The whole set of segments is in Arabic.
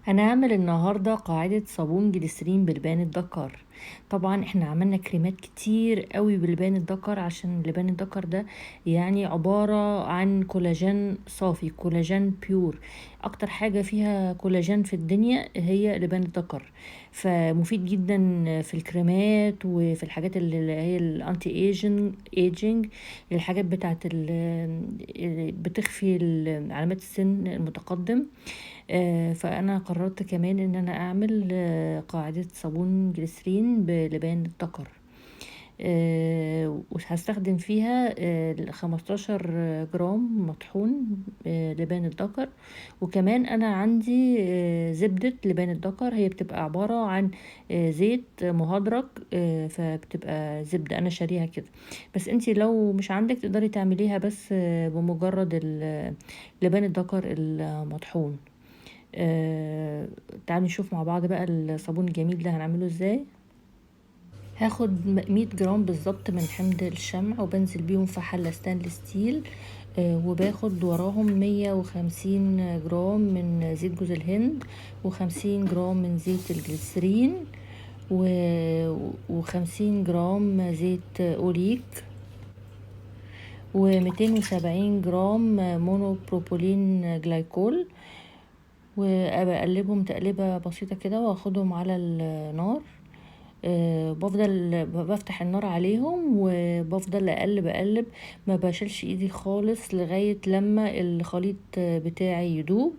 هنعمل النهاردة قاعدة صابون جليسرين بلبان الدكر. طبعا احنا عملنا كريمات كتير قوي بلبان الدكر، عشان لبان الدكر ده يعني عبارة عن كولاجين صافي، كولاجين بيور. اكتر حاجة فيها كولاجين في الدنيا هي لبان الدكر، فمفيد جدا في الكريمات وفي الحاجات اللي هي الانتي ايجينج، الحاجات بتاعت بتخفي علامات السن المتقدم. فانا قررت كمان ان انا اعمل قاعدة صابون جليسرين بلبان الدكر. وهستخدم فيها 15 جرام مطحون لبان الدكر. وكمان انا عندي زبدة لبان الدكر، هي بتبقى عبارة عن زيت مهدرج، فبتبقى زبدة انا شاريها كده. بس انتي لو مش عندك تقدري تعمليها بس بمجرد لبان الدكر المطحون. تعالوا نشوف مع بعض بقى الصابون الجميل ده هنعمله ازاي. هاخد 100 جرام بالظبط من حمض الشمع وبنزل بيهم في حلة ستانلس ستيل. وباخد وراهم 150 جرام من زيت جوز الهند، و50 جرام من زيت الجليسرين، و50 جرام زيت اوليك، و270 جرام مونو بروبولين جلايكول. وبقلبهم تقليبة بسيطة كده واخدهم على النار. بفضل بفتح النار عليهم وبفضل اقلب، ما بشيلش ايدي خالص لغاية لما الخليط بتاعي يدوب،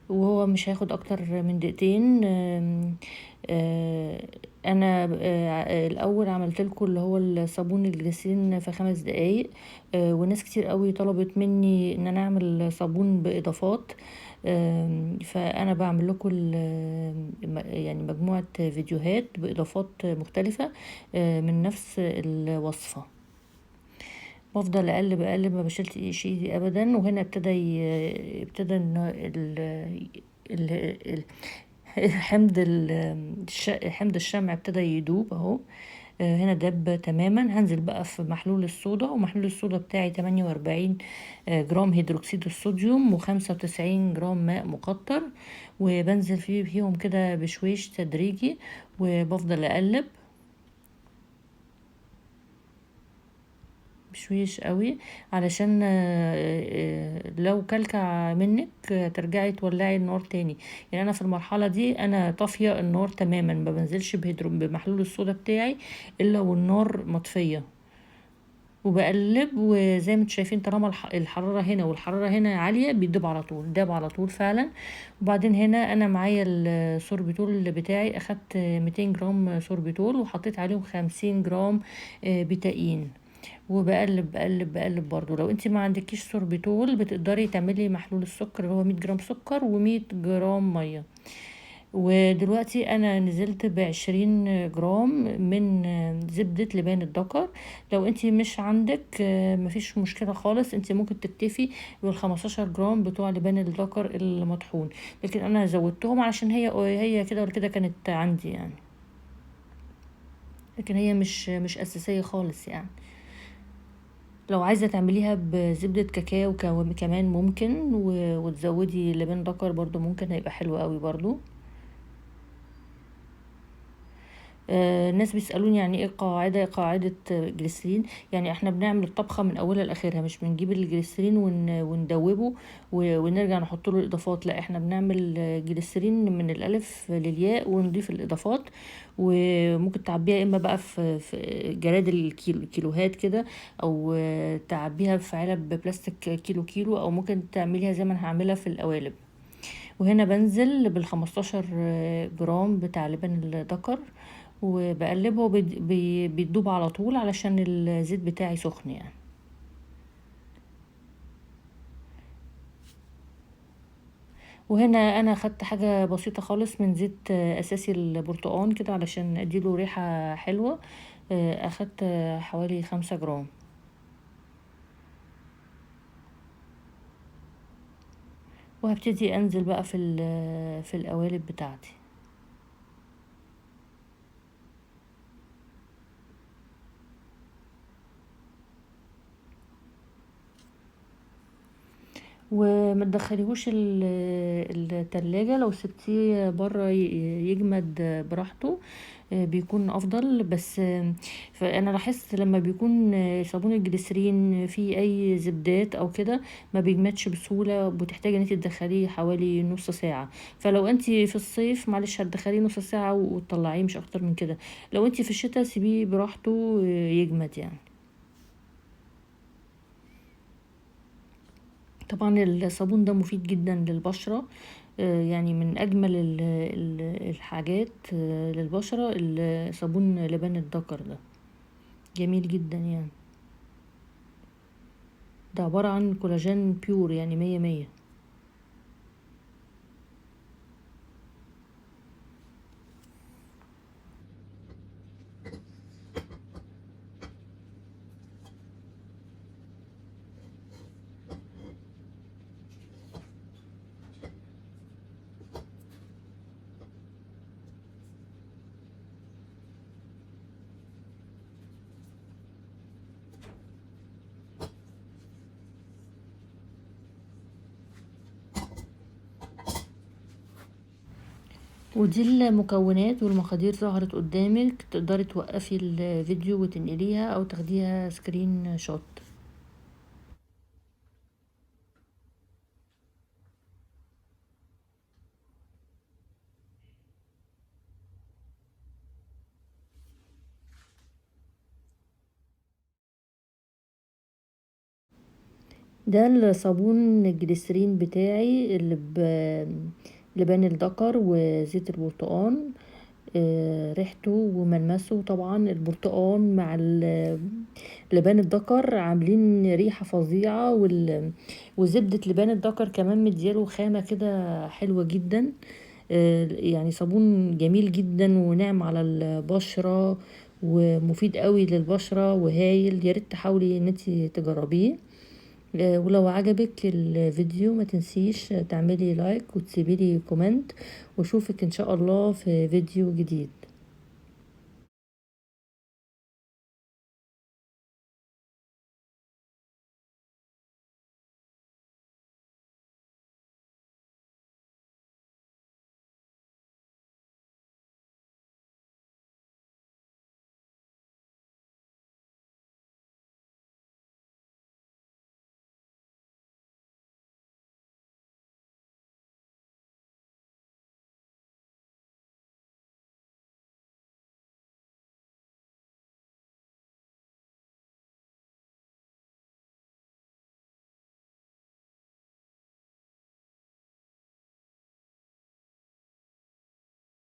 وهو مش هياخد اكتر من دقيقتين. انا الاول عملت لكم اللي هو الصابون الجليسرين في 5 دقايق. وناس كتير قوي طلبت مني ان انا اعمل صابون باضافات. فانا بعمل لكم يعني مجموعة فيديوهات باضافات مختلفة من نفس الوصفة. بفضل اقلب ما بشيلش ايدي ابدا. وهنا ابتدى ان ال... ال... حمض الشمع ابتدى يدوب اهو. هنا دب تماما. هنزل بقى في محلول الصودا، ومحلول الصودا بتاعي 48 جرام هيدروكسيد الصوديوم، و95 جرام ماء مقطر. وبنزل فيهم كده بشويش تدريجي، وبفضل اقلب بشويش قوي، علشان لو كلكع منك ترجعي تولعي النار تاني. يعني انا في المرحله دي انا طافيه النار تماما، ما بنزلش بمحلول الصودا بتاعي الا والنار مطفيه. وبقلب، وزي ما انتم شايفين طالما الحراره هنا والحراره هنا عاليه بيدوب على طول، داب على طول فعلا. وبعدين هنا انا معايا السوربيتول بتاعي، اخدت 200 جرام سوربيتول وحطيت عليهم 50 جرام بتاين. وبقلب برضو. لو انت ما عندكيش سوربيتول بتقدري تعملي محلول السكر اللي هو 100 جرام سكر و100 جرام ميه. ودلوقتي انا نزلت ب20 جرام من زبدة لبان الدكر. لو انت مش عندك مفيش مشكلة خالص، انت ممكن تكتفي بال15 جرام بتوع لبان الدكر المطحون، لكن انا زودتهم عشان هي كده ولا كده كانت عندي يعني، لكن هي مش اساسية خالص يعني. لو عايزة تعمليها بزبدة كاكاو كمان ممكن، وتزودي لبان دكر برضو ممكن، هيبقى حلو قوي برضو. الناس بيسألوني يعني ايه قاعدة جليسرين. يعني احنا بنعمل الطبخة من اولها لاخرها، مش بنجيب الجليسرين وندوبه ونرجع نحط له الاضافات. لا، احنا بنعمل جليسرين من الالف للياء ونضيف الاضافات. وممكن تعبيها اما بقى في جراد الكيلوهات كده، او تعبيها في علب بلاستيك كيلو كيلو، او ممكن تعمليها زي ما انا هعملها في القوالب. وهنا بنزل بال15 جرام بتاع لبن الدكر، وبقلبه بيدوب على طول علشان الزيت بتاعي سخن يعني. وهنا انا خدت حاجة بسيطة خالص من زيت اساسي البرتقان كده علشان اديله ريحة حلوة. اخدت حوالي 5 جرام. وهبتدي انزل بقى في القوالب بتاعتي. وما تدخليهوش التلاجة، لو سبتيه بره يجمد براحته بيكون افضل. بس فانا لاحظت لما بيكون صابون الجليسرين فيه اي زبدات او كده ما بيجمدش بسهوله، بتحتاجي ان انت تدخليه حوالي نص ساعه. فلو انت في الصيف معلش هتدخليه نص ساعه وتطلعيه، مش اكتر من كده. لو انت في الشتاء سيبيه براحته يجمد يعني. طبعا الصابون ده مفيد جدا للبشرة، يعني من أجمل الحاجات للبشرة صابون لبان الذكر ده، جميل جدا يعني. ده عبارة عن كولاجين بيور يعني 100%. ودي المكونات والمقادير ظهرت قدامك، تقدري توقفي الفيديو وتنقليها أو تاخديها سكرين شوت. ده الصابون الجليسرين بتاعي اللي لبان الذكر وزيت البرتقال. ريحته وملمسه، طبعا البرتقال مع لبان الذكر عاملين ريحة فظيعة، وزبدة لبان الذكر كمان مدياله خامة كده حلوة جدا. يعني صابون جميل جدا وناعم على البشرة ومفيد قوي للبشرة وهايل، ياريت تحاولي ان انتي تجربيه. ولو عجبك الفيديو ما تنسيش تعملي لايك وتسيبيلي كومنت، واشوفك ان شاء الله في فيديو جديد.